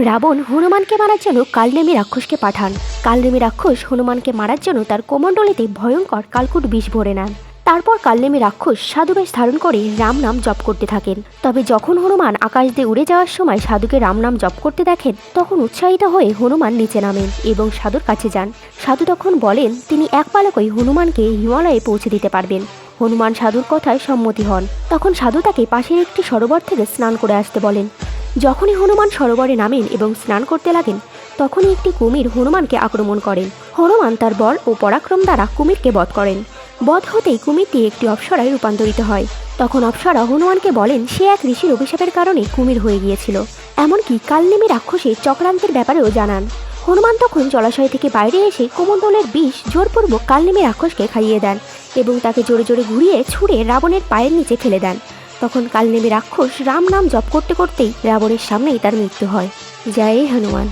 রাবণ হনুমানকে মারার জন্য কালনেমি রাক্ষসকে পাঠান। কালনেমি রাক্ষস হনুমানকে মারার জন্য তার কোমণ্ডলিতে ভয়ঙ্কর কালকুট বিষ ভরে নেন। তারপর কালনেমি রাক্ষস সাধুবেশ ধারণ করে রাম নাম জপ করতে থাকেন। তবে যখন হনুমান আকাশ দিয়ে উড়ে যাওয়ার সময় সাধুকে রাম নাম জপ করতে দেখেন, তখন উৎসাহিত হয়ে হনুমান নিচে নামেন এবং সাধুর কাছে যান। সাধু তখন বলেন তিনি এক পালকই হনুমানকে হিমালয়ে পৌঁছে দিতে পারবেন। হনুমান সাধুর কথায় সম্মতি হন। তখন সাধু তাকে পাশের একটি সরোবর থেকে স্নান করে আসতে বলেন। যখনই হনুমান সরোবরে নামেন এবং স্নান করতে লাগেন, তখনই একটি কুমির হনুমানকে আক্রমণ করেন। হনুমান তার বল ও পরাক্রম দ্বারা কুমিরকে বধ করেন। বধ হতেই কুমিরটি একটি অপ্সরায় রূপান্তরিত হয়। তখন অপ্সরা হনুমানকে বলেন সে এক ঋষির অভিশাপের কারণে কুমির হয়ে গিয়েছিল। এমনকি কালনেমি রাক্ষসের চক্রান্তের ব্যাপারেও জানান। হনুমান তখন জলাশয় থেকে বাইরে এসে কোমণ্ডলের বিষ জোরপূর্বক কালনেমি রাক্ষসকে খাইয়ে দেন এবং তাকে জোরে জোরে ঘুরিয়ে ছুঁড়ে রাবণের পায়ের নিচে ফেলে দেন। তখন কালনেমি রাক্ষস রাম নাম জপ করতে করতেই রাবণের সামনেই তার মৃত্যু হয়। জয় হনুমান।